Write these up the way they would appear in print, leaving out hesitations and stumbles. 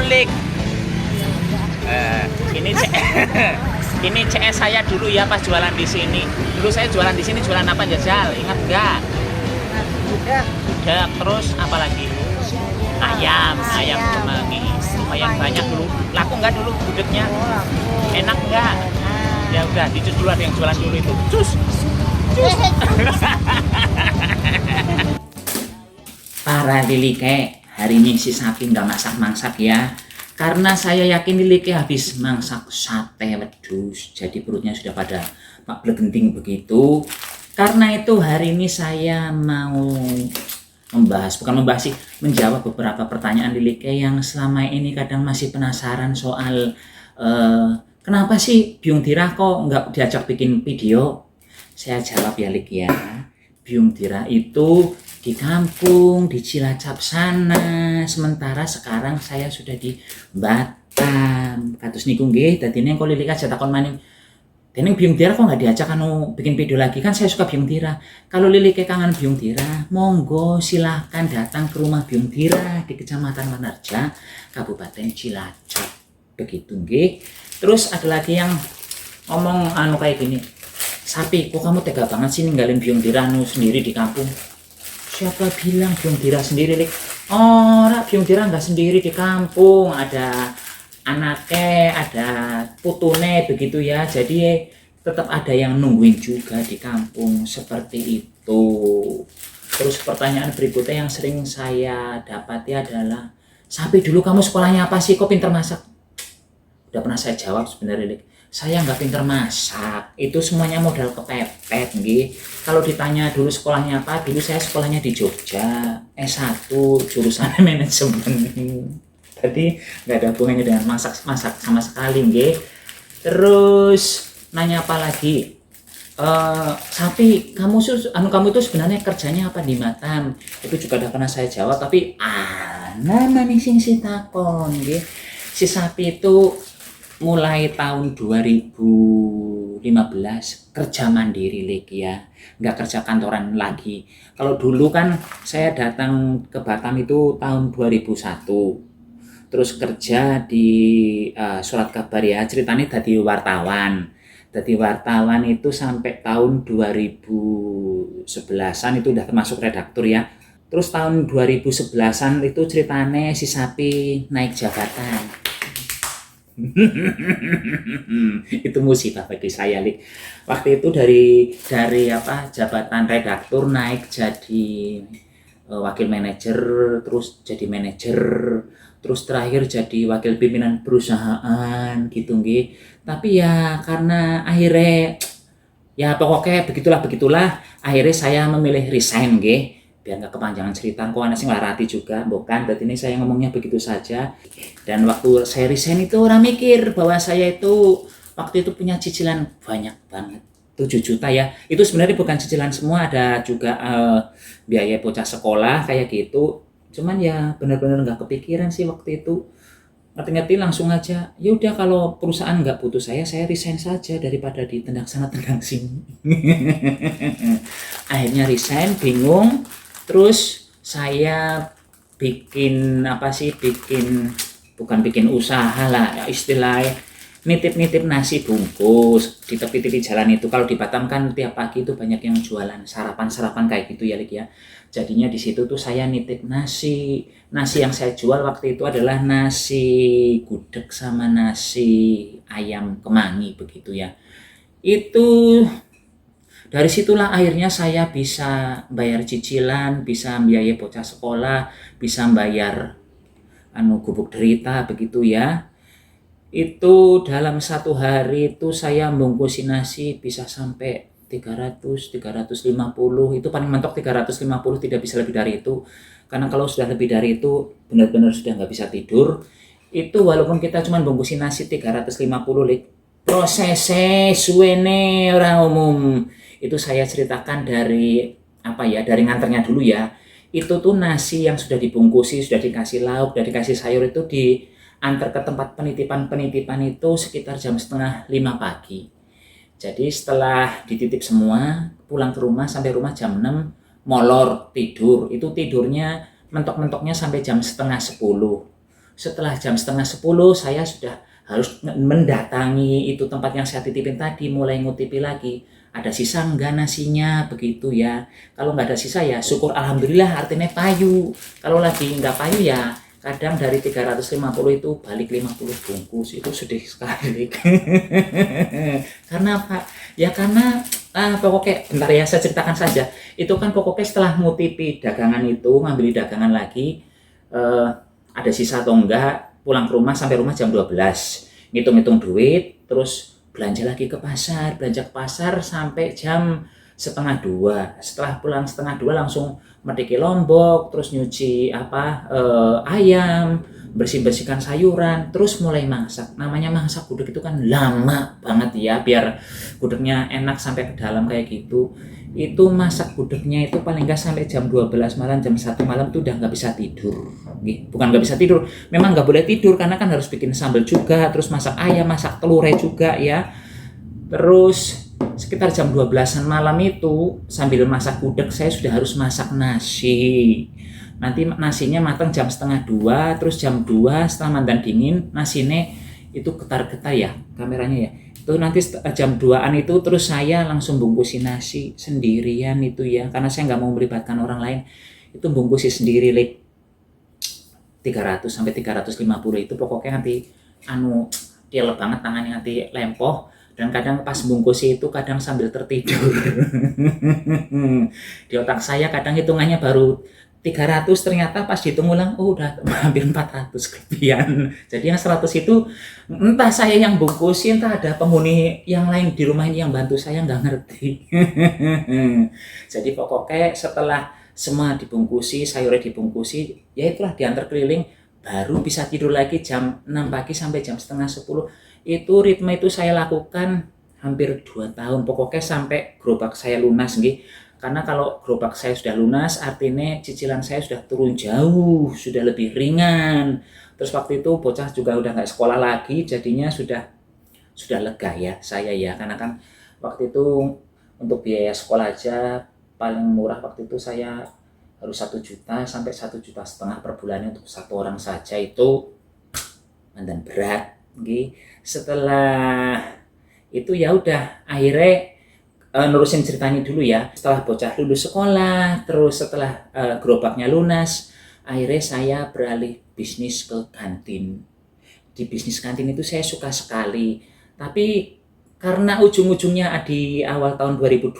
Lik. Ini ini CS saya dulu ya pas jualan di sini. Dulu saya jualan di sini jualan apa Jajal? Ingat nggak? Udah, terus apa lagi? Ayam kemangi. Lumayan banyak dulu. Laku nggak dulu gudegnya? Enak nggak? Ya udah, dicus dulu, ada yang jualan dulu itu. Cus. Para Lilike, hari ini si Sapi nggak masak-masak ya. Karena saya yakin Lilike habis masak sate wedhus. Jadi perutnya sudah pada blegenting begitu. Karena itu hari ini saya mau menjawab beberapa pertanyaan Lilike yang selama ini kadang masih penasaran soal kenapa sih Byung Dira kok nggak diajak bikin video? Saya jawab ya Lik ya. Byung Dira itu di kampung, di Cilacap sana. Sementara sekarang saya sudah di Batam. Kados niku nggih, dadine engko Lilik aja takon maning. Dene Byung Dira kok nggak diajak bikin video lagi, kan saya suka Byung Dira. Kalau Lilik kangen Byung Dira, monggo silahkan datang ke rumah Byung Dira di Kecamatan Wanarja, Kabupaten Cilacap. Begitu nggih. Terus ada lagi yang ngomong kayak gini. Sapi, kok kamu tega banget sih ninggalin Byung Dira sendiri di kampung? Siapa bilang Byung Dira sendiri, Lik? Ora, Byung Dira nggak sendiri di kampung. Ada anaknya, ada putune begitu ya. Jadi tetap ada yang nungguin juga di kampung seperti itu. Terus pertanyaan berikutnya yang sering saya dapati adalah, Sapi dulu kamu sekolahnya apa sih? Kok pinter masak? Udah pernah saya jawab sebenarnya, Lik. Saya nggak pinter masak, itu semuanya modal kepepet nggih. Kalau ditanya dulu sekolahnya apa, dulu saya sekolahnya di Jogja, S1 jurusan manajemen. Jadi nggak ada hubungannya dengan masak sama sekali nggih. Terus nanya apa lagi? Sapi, kamu itu sebenarnya kerjanya apa di Batam? Itu juga udah pernah saya jawab, tapi nama nih sing si takon nggih. Si Sapi itu mulai tahun 2015 kerja mandiri lagi ya, nggak kerja kantoran lagi. Kalau dulu kan saya datang ke Batam itu tahun 2001, terus kerja di Surat Kabar ya, ceritanya jadi wartawan. Jadi wartawan itu sampai tahun 2011-an itu udah termasuk redaktur ya. Terus tahun 2011-an itu ceritanya si Sapi naik jabatan. Itu musibah bagi saya, Lik. Waktu itu dari jabatan redaktur naik jadi wakil manajer, terus jadi manajer, terus terakhir jadi wakil pimpinan perusahaan gitu nggih. Tapi ya karena akhirnya ya pokoknya begitulah akhirnya saya memilih resign nggih. Biar nggak kepanjangan cerita, kok anak sing larati juga, bukan. Berarti ini saya ngomongnya begitu saja. Dan waktu saya resign itu orang mikir bahwa saya itu waktu itu punya cicilan banyak banget, 7 juta ya. Itu sebenarnya bukan cicilan semua, ada juga biaya bocah sekolah kayak gitu. Cuman ya benar-benar nggak kepikiran sih waktu itu. Ngerti-ngerti langsung aja, ya udah kalau perusahaan nggak butuh saya resign saja daripada ditendang sana tendang sini. Akhirnya resign, bingung. Terus saya bukan bikin usaha lah ya, istilahnya nitip-nitip nasi bungkus di tepi-tepi jalan itu. Kalau di Batam kan tiap pagi itu banyak yang jualan sarapan kayak gitu ya, Lik ya. Jadinya di situ tuh saya nitip nasi yang saya jual waktu itu adalah nasi gudeg sama nasi ayam kemangi begitu ya. Itu dari situlah akhirnya saya bisa bayar cicilan, bisa biaya bocah sekolah, bisa bayar gubuk derita begitu ya. Itu dalam satu hari itu saya bungkusin nasi bisa sampai 300-350, itu paling mentok 350, tidak bisa lebih dari itu. Karena kalau sudah lebih dari itu benar-benar sudah nggak bisa tidur. Itu walaupun kita cuma bungkusin nasi 350, Lik, prosesnya suwene ora umum. Itu saya ceritakan dari dari nganternya dulu ya. Itu tuh nasi yang sudah dibungkusi, sudah dikasih lauk, sudah dikasih sayur itu diantar ke tempat penitipan itu sekitar jam 4:30 pagi. Jadi setelah dititip semua, pulang ke rumah sampai rumah jam 6, molor tidur. Itu tidurnya mentok-mentoknya sampai jam 9:30. Setelah jam setengah 10 saya sudah harus mendatangi itu tempat yang saya titipin tadi, mulai ngutipi lagi. Ada sisa enggak nasinya, begitu ya. Kalau nggak ada sisa ya syukur alhamdulillah, artinya payu. Kalau lagi nggak payu ya kadang dari 350 itu balik 50 bungkus, itu sedih sekali. Karena apa? Ya karena pokoknya bentar ya saya ceritakan saja. Itu kan pokoknya setelah ngutipi dagangan itu, ngambil dagangan lagi, ada sisa atau enggak, pulang ke rumah, sampai rumah jam 12. Ngitung-ngitung duit, terus belanja lagi ke pasar, belanja ke pasar sampai jam setengah 2. Setelah pulang setengah 2 langsung mediki lombok, terus nyuci ayam, bersih-bersihkan sayuran, terus mulai masak. Namanya masak gudeg itu kan lama banget ya, biar gudegnya enak sampai ke dalam kayak gitu. Itu masak gudegnya itu paling nggak sampai jam 12 malam, jam 1 malam tuh udah nggak bisa tidur. Bukan nggak bisa tidur, memang nggak boleh tidur karena kan harus bikin sambal juga, terus masak ayam, masak telurnya juga ya. Terus sekitar jam 12-an malam itu sambil masak gudeg saya sudah harus masak nasi. Nanti nasinya matang jam setengah 2, terus jam 2 setelah mandan dingin nasinya itu getar-getar ya kameranya ya. Itu nanti jam 2-an itu terus saya langsung bungkusin nasi sendirian itu ya, karena saya nggak mau melibatkan orang lain. Itu bungkusin sendiri 300 sampai 350 itu pokoknya nanti dielep banget tangannya, nanti lempoh. Dan kadang pas bungkus itu kadang sambil tertidur. Di otak saya kadang hitungannya baru 300, ternyata pas dihitung ulang udah hampir 400 kelebihan. Jadi yang 100 itu entah saya yang bungkusin, entah ada penghuni yang lain di rumah ini yang bantu saya, nggak ngerti. Jadi pokoknya setelah semua dibungkusi, sayurnya dibungkusi, ya itulah diantar keliling, baru bisa tidur lagi jam 6 pagi sampai jam setengah 10. Itu ritme itu saya lakukan hampir 2 tahun, pokoknya sampai gerobak saya lunas nggih. Karena kalau gerobak saya sudah lunas artinya cicilan saya sudah turun jauh, sudah lebih ringan. Terus waktu itu bocah juga udah nggak sekolah lagi, jadinya sudah lega ya saya ya, karena kan waktu itu untuk biaya sekolah aja paling murah waktu itu saya harus 1 juta sampai 1,5 juta per bulannya untuk satu orang saja, itu mandan berat nggih. Setelah itu ya udah akhirnya nerusin ceritanya dulu ya. Setelah bocah lulus sekolah, terus setelah gerobaknya lunas, akhirnya saya beralih bisnis ke kantin. Di bisnis kantin itu saya suka sekali, tapi karena ujung-ujungnya di awal tahun 2020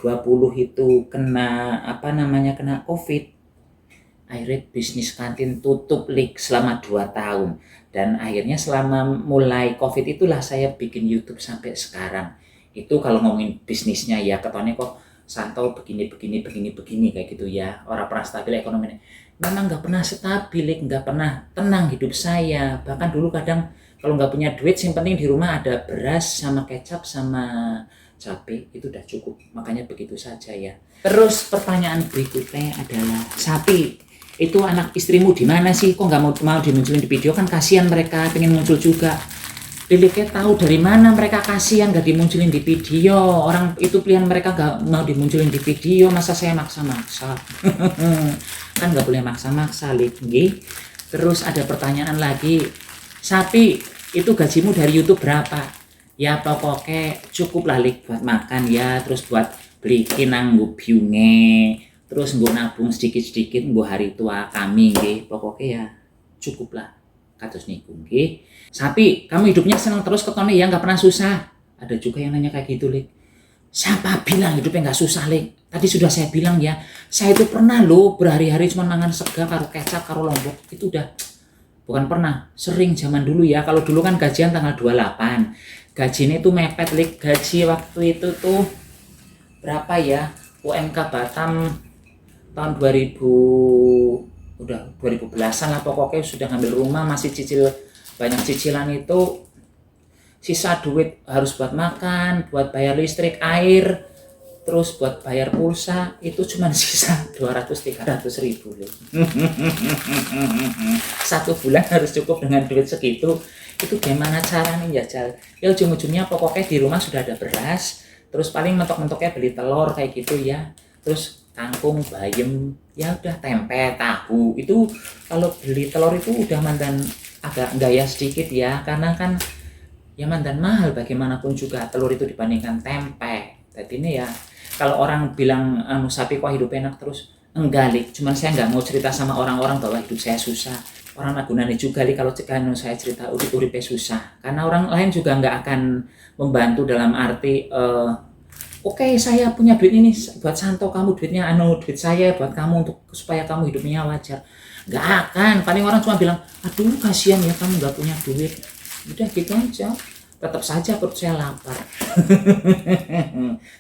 itu kena kena COVID, akhirnya bisnis kantin tutup selama 2 tahun. Dan akhirnya selama mulai COVID itulah saya bikin YouTube sampai sekarang. Itu kalau ngomongin bisnisnya ya ketonnya kok Santo begini kayak gitu ya. Orang pernah stabil ekonominya. Memang nggak pernah stabil, nggak pernah tenang hidup saya. Bahkan dulu kadang kalau nggak punya duit, yang penting di rumah ada beras sama kecap sama cabai, itu udah cukup. Makanya begitu saja ya. Terus pertanyaan berikutnya adalah, Sapi, itu anak istrimu di mana sih? Kok nggak mau dimunculin di video? Kan kasihan mereka, pengen muncul juga. Liliknya tahu dari mana mereka kasihan nggak dimunculin di video? Orang itu pilihan mereka nggak mau dimunculin di video, masa saya maksa-maksa? Kan nggak boleh maksa-maksa, Lik. Terus ada pertanyaan lagi, Sapi, itu gajimu dari YouTube berapa? Ya pokoknya cukup lah, Lik, buat makan ya, terus buat beli kinang biunge, terus gue nabung sedikit-sedikit gue hari tua kami nggih. Pokoknya ya cukup lah kados niku nggih. Sapi, kamu hidupnya senang terus ketone ya, nggak pernah susah? Ada juga yang nanya kayak gitu, Lik. Siapa bilang hidupnya nggak susah, Lik? Tadi sudah saya bilang ya, saya itu pernah loh berhari-hari cuma mangan sega karo kecap karo lombok. Itu udah, bukan pernah, sering zaman dulu ya. Kalau dulu kan gajian tanggal 28, gajinya itu mepet, Lik. Gaji waktu itu tuh berapa ya, UMK Batam tahun 2010-an lah pokoknya, sudah ngambil rumah, masih cicil, banyak cicilan, itu sisa duit harus buat makan, buat bayar listrik, air, terus buat bayar pulsa, itu cuma sisa 200-300 ribu. Satu bulan harus cukup dengan duit segitu. Itu gimana caranya jajal? Ya ujung-ujungnya pokoknya di rumah sudah ada beras, terus paling mentok-mentoknya beli telur kayak gitu ya, terus kangkung, bayam, ya udah tempe, tahu. Itu kalau beli telur itu udah mandan agak gaya sedikit ya, karena kan ya mantan mahal bagaimanapun juga telur itu dibandingkan tempe. Jadi ini ya kalau orang bilang sapi kok hidup enak terus, enggak Lik, cuman saya nggak mau cerita sama orang-orang bahwa hidup saya susah. Orang nagunane juga Lik kalau saya cerita urip-uripe susah, karena orang lain juga nggak akan membantu dalam arti oke, saya punya duit ini buat Santo, kamu duitnya duit saya buat kamu untuk supaya kamu hidupnya wajar. Nggak akan, paling orang cuma bilang, aduh kasihan ya kamu nggak punya duit. Udah gitu aja, tetap saja perut saya lapar.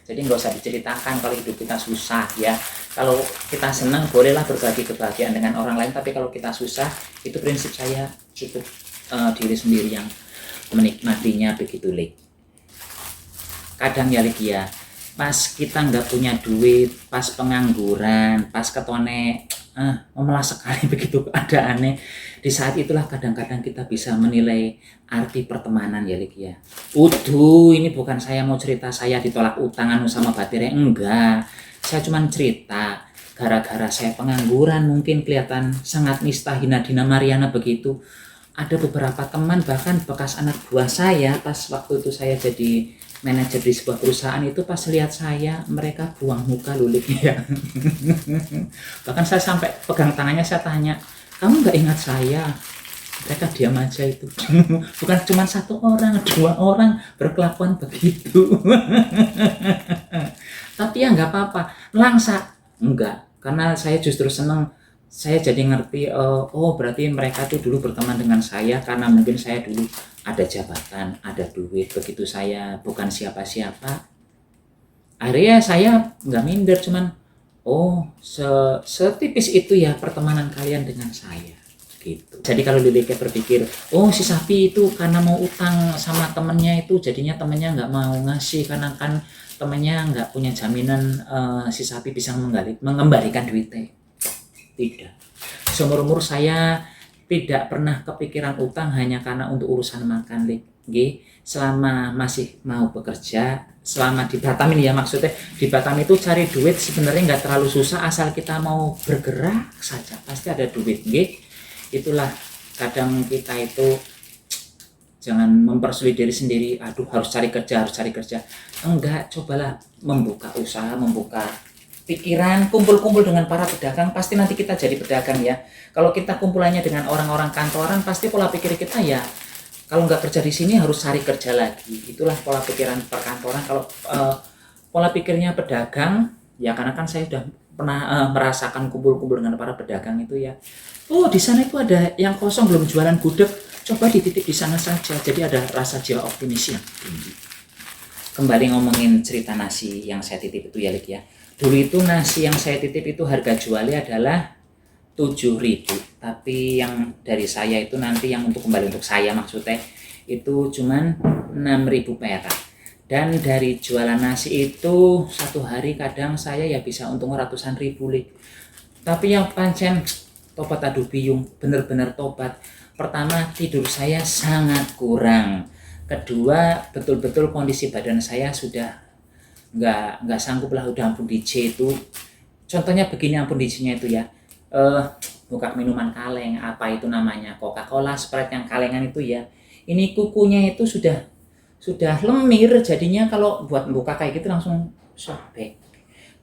Jadi nggak usah diceritakan kalau hidup kita susah ya. Kalau kita senang bolehlah berbagi kebahagiaan dengan orang lain, tapi kalau kita susah itu prinsip saya cukup diri sendiri yang menikmatinya begitu Lik. Kadang ya Lik ya, pas kita nggak punya duit, pas pengangguran, pas ketone memelas sekali begitu keadaannya, di saat itulah kadang-kadang kita bisa menilai arti pertemanan ya Lik ya. Ini bukan saya mau cerita saya ditolak utang sama batirnya, enggak. Saya cuma cerita gara-gara saya pengangguran mungkin kelihatan sangat nista hina dina Mariana begitu. Ada beberapa teman bahkan bekas anak buah saya pas waktu itu saya jadi manajer di sebuah perusahaan itu, pas lihat saya mereka buang muka Lulik ya. Bahkan saya sampai pegang tangannya, saya tanya, kamu nggak ingat saya? Mereka diam aja itu. Bukan cuma satu orang, 2 orang berkelakuan begitu. Tapi ya nggak apa-apa, langsa enggak, karena saya justru senang. Saya jadi ngerti, berarti mereka tuh dulu berteman dengan saya karena mungkin saya dulu ada jabatan, ada duit. Begitu saya bukan siapa-siapa, akhirnya saya nggak minder, cuman setipis itu ya pertemanan kalian dengan saya gitu. Jadi kalau Lilike berpikir, si Sapi itu karena mau utang sama temennya itu jadinya temennya nggak mau ngasih karena kan temennya nggak punya jaminan si Sapi bisa mengembalikan duitnya. Tidak. Seumur-umur saya tidak pernah kepikiran utang hanya karena untuk urusan makan Lik. Selama masih mau bekerja, selama di Batam ini ya, maksudnya di Batam itu cari duit sebenarnya nggak terlalu susah asal kita mau bergerak saja pasti ada duit. Itulah kadang kita itu jangan mempersulit diri sendiri, harus cari kerja. Enggak, cobalah membuka usaha, membuka pikiran, kumpul-kumpul dengan para pedagang, pasti nanti kita jadi pedagang ya. Kalau kita kumpulannya dengan orang-orang kantoran, pasti pola pikir kita ya, kalau nggak kerja di sini harus cari kerja lagi. Itulah pola pikiran perkantoran. Kalau pola pikirnya pedagang, ya karena kan saya sudah pernah merasakan kumpul-kumpul dengan para pedagang itu ya. Di sana itu ada yang kosong belum jualan gudeg, coba dititip di sana saja. Jadi ada rasa jiwa optimis yang tinggi. Kembali ngomongin cerita nasi yang saya titip itu ya Lik ya. Dulu itu nasi yang saya titip itu harga jualnya adalah 7.000, tapi yang dari saya itu nanti yang untuk kembali untuk saya maksudnya itu cuman 6.000 perak. Dan dari jualan nasi itu satu hari kadang saya ya bisa untung ratusan ribu Lik. Tapi yang pancen tobat aduh biyung, bener-bener tobat. Pertama, tidur saya sangat kurang. Kedua, betul-betul kondisi badan saya sudah nggak sanggup lah, udah ampun DJ itu. Contohnya begini ampun DJ-nya itu ya, buka minuman kaleng, apa itu namanya, Coca-Cola, Sprite yang kalengan itu ya. Ini kukunya itu sudah lemir, jadinya kalau buat buka kayak gitu langsung sobek.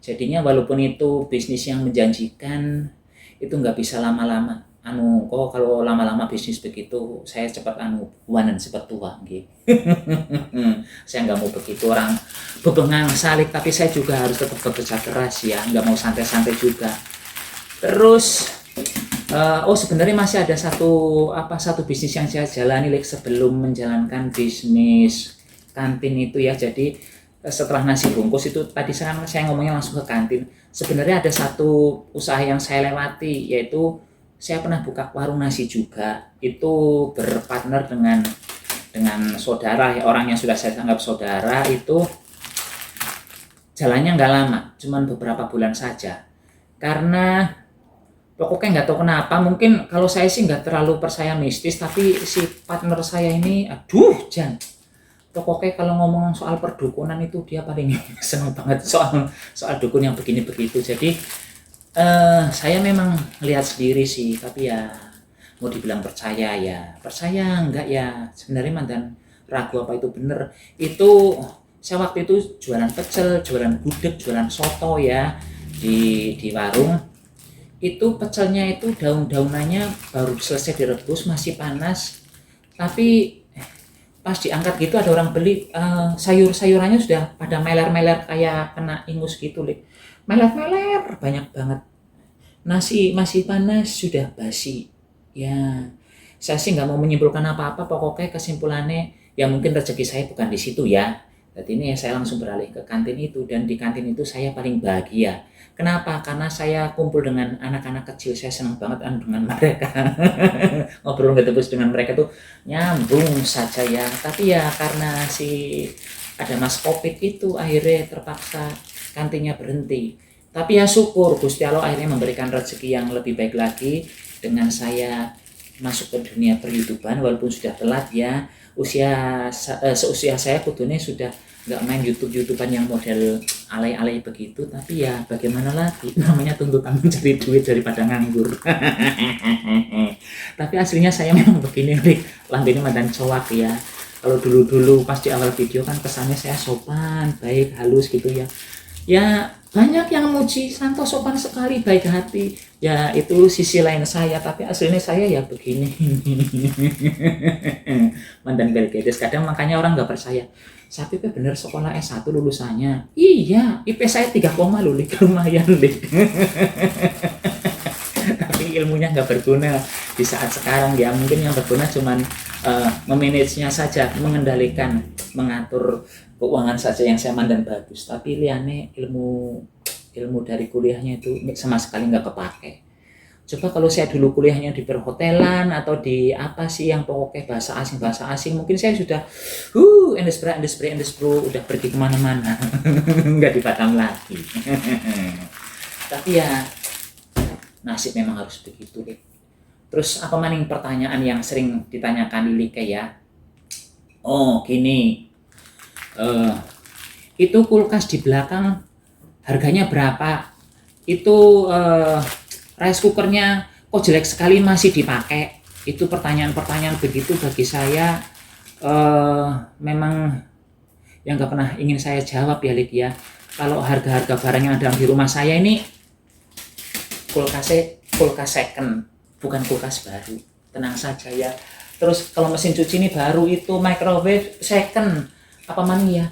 Jadinya walaupun itu bisnis yang menjanjikan, itu nggak bisa lama-lama. Kalau lama-lama bisnis begitu, saya cepat buanan cepat tua gitu. Saya nggak mau begitu orang bebengang salik, tapi saya juga harus tetap bekerja keras ya, nggak mau santai-santai juga. Terus sebenarnya masih ada satu bisnis yang saya jalani sebelum menjalankan bisnis kantin itu ya. Jadi setelah nasi bungkus itu tadi saya ngomongnya langsung ke kantin. Sebenarnya ada satu usaha yang saya lewati, yaitu saya pernah buka warung nasi juga. Itu berpartner dengan saudara, orang yang sudah saya anggap saudara. Itu jalannya nggak lama, cuman beberapa bulan saja. Karena pokoknya nggak tahu kenapa, mungkin kalau saya sih nggak terlalu percaya mistis, tapi si partner saya ini, pokoknya kalau ngomong soal perdukunan itu dia paling seneng banget soal dukun yang begini begitu. Jadi saya memang lihat sendiri sih, tapi ya mau dibilang percaya ya percaya, enggak ya sebenarnya mantan ragu apa itu bener. Itu saya waktu itu jualan pecel, jualan gudeg, jualan soto ya di warung. Itu pecelnya itu daun-daunannya baru selesai direbus masih panas, tapi pas diangkat gitu ada orang beli, sayur-sayurannya sudah pada meler-meler kayak kena ingus gitu, Lik. Meler-meler banyak banget. Nasi masih panas sudah basi. Ya, saya sih nggak mau menyimpulkan apa-apa, pokoknya kesimpulannya ya mungkin rezeki saya bukan di situ ya. Jadi ini ya saya langsung beralih ke kantin itu, dan di kantin itu saya paling bahagia. Kenapa? Karena saya kumpul dengan anak-anak kecil, saya senang banget dengan mereka. Ngobrol ketebus dengan mereka tuh nyambung saja ya. Tapi ya karena ada mas Covid itu akhirnya terpaksa kantinnya berhenti. Tapi ya syukur Gusti Allah akhirnya memberikan rezeki yang lebih baik lagi dengan saya masuk ke dunia per-YouTuban, walaupun sudah telat ya. Seusia saya kudune sudah nggak main YouTuban yang model alay-alay begitu, tapi ya bagaimana lagi, namanya tuntutan mencari duit daripada nganggur. Tapi aslinya saya memang begini, Rik, lambene mandan cowak ya. Kalau dulu-dulu pas di awal video kan kesannya saya sopan, baik, halus gitu ya. Ya banyak yang muji Santo sopan sekali, baik hati. Ya itu sisi lain saya, tapi aslinya saya ya begini. Mandan Belgedes kadang makanya orang nggak percaya. Sapi bener sekolah S1 lulusannya. Iya, IP saya 3, loh, Lik. Lumayan, Lik. Tapi ilmunya nggak berguna di saat sekarang ya. Mungkin yang berguna cuman memanagenya saja, mengendalikan, mengatur keuangan saja yang saya mandan bagus. Tapi liane ilmu dari kuliahnya itu sama sekali nggak kepake. Coba kalau saya dulu kuliahnya di perhotelan atau di apa sih yang pokoknya bahasa asing, mungkin saya sudah udah pergi kemana-mana. Nggak di Batam lagi. Tapi ya nasib memang harus begitu deh. Terus apa maning pertanyaan yang sering ditanyakan Lili ya? Oh gini, itu kulkas di belakang harganya berapa? Itu rice cookernya kok jelek sekali masih dipakai? Itu pertanyaan-pertanyaan begitu bagi saya memang yang gak pernah ingin saya jawab ya, Lik ya. Kalau harga-harga barang yang ada di rumah saya ini kulkas second, bukan kulkas baru. Tenang saja ya. Terus kalau mesin cuci ini baru, itu microwave second. Apa mana ya?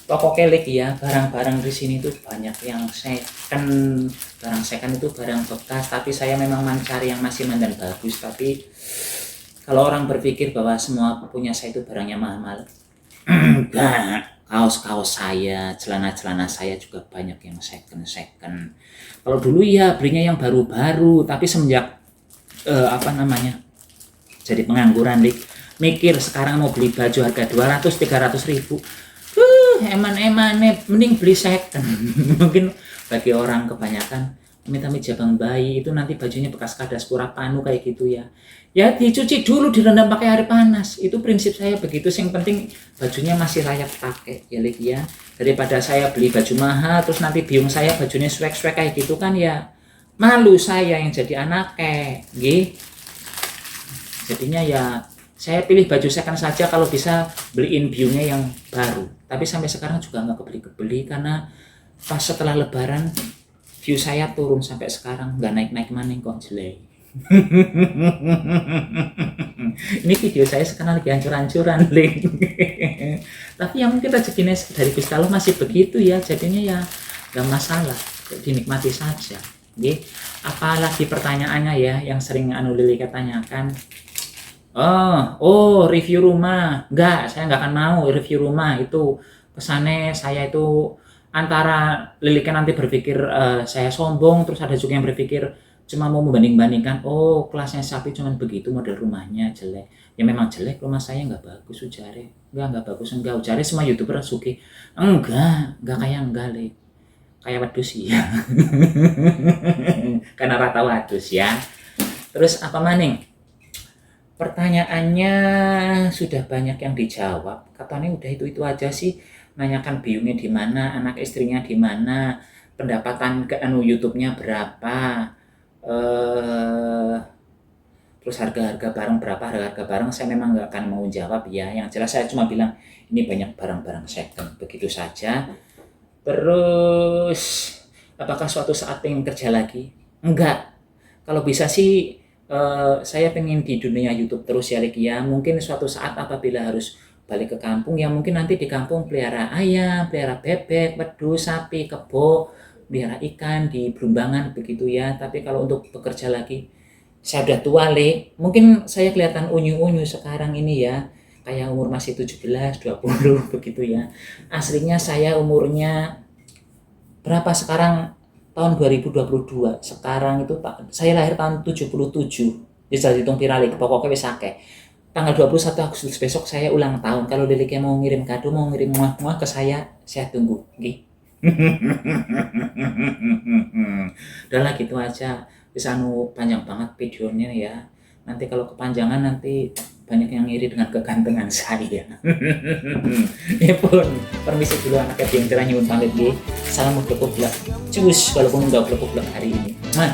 Pokoknya Lik ya, barang-barang di sini tuh banyak yang second. Barang second itu barang bekas, tapi saya memang mencari yang masih mandan bagus. Tapi kalau orang berpikir bahwa semua punya saya itu barangnya mahal-mahal, enggak. Kaos-kaos saya, celana-celana saya juga banyak yang second. Kalau dulu ya belinya yang baru-baru, tapi semenjak jadi pengangguran, Dik, mikir sekarang mau beli baju harga 200-300 ribu, eman-emannya mending beli second. Mungkin bagi orang kebanyakan amit-amit jabang bayi itu nanti bajunya bekas kadas kurang panu kayak gitu ya. Ya dicuci dulu, direndam pakai air panas. Itu prinsip saya begitu. Yang penting bajunya masih layak pakai ya, Lik ya. Daripada saya beli baju mahal terus nanti biung saya bajunya swag-swag kayak gitu kan ya. Malu saya yang jadi anaknya, nggih. Jadinya ya saya pilih baju second saja, kalau bisa beliin biungnya yang baru. Tapi sampai sekarang juga nggak kebeli-kebeli karena pas setelah lebaran view saya turun sampai sekarang nggak naik-naik mana kok, jelek. Ini video saya sekarang lagi hancur-hancuran, Link. Tapi yang mungkin rezekinya dari Gusti Allah masih begitu ya, jadinya ya nggak masalah, dinikmati saja. Jadi apalagi pertanyaannya ya yang sering Lili tanyakan. Review rumah. Enggak, saya nggak akan mau review rumah. Itu pesannya saya itu antara Lili nanti berpikir saya sombong, terus ada juga yang berpikir cuma mau membanding-bandingkan, kelasnya Sapi cuman begitu, model rumahnya jelek. Ya memang jelek, rumah saya nggak bagus ujare. Nggak bagus, enggak ujare semua YouTuber suki. Enggak kayak Le. Kayak wedus ya. Karena rata wedus ya. Terus apa maning? Pertanyaannya sudah banyak yang dijawab. Katanya udah itu aja sih. Nanyakan biungnya di mana, anak istrinya di mana, pendapatan YouTube-nya berapa, terus harga-harga barang berapa, harga barang saya memang nggak akan mau jawab ya. Yang jelas saya cuma bilang ini banyak barang-barang second, begitu saja. Terus apakah suatu saat pengen kerja lagi? Enggak. Kalau bisa sih saya pengen di dunia YouTube terus ya Lik ya. Mungkin suatu saat apabila harus balik ke kampung ya mungkin nanti di kampung pelihara ayam, pelihara bebek, wedus, sapi, kebo, pelihara ikan di Blumbangan begitu ya. Tapi kalau untuk bekerja lagi saya udah tua Lik. Mungkin saya kelihatan unyu-unyu sekarang ini ya. Kayak umur masih 17, 20 begitu ya. Aslinya saya umurnya berapa sekarang? Tahun 2022. Sekarang itu saya lahir tahun 77. Bisa dihitung piralik, pokoknya wis akeh. Tanggal 21 Agustus besok saya ulang tahun. Kalau Liliknya mau ngirim kado, mau ngirim muah-muah ke saya tunggu. Nggih. Udahlah gitu aja. Bisa panjang banget videonya ya. Nanti kalau kepanjangan nanti banyak yang ngiri dengan kegantengan saya. Ya pun, permisi dulu anaknya Biong Tira nyuwun pamit nggih. Salam blek-blek. Cus, walaupun enggak blek-blek hari ini. Nah.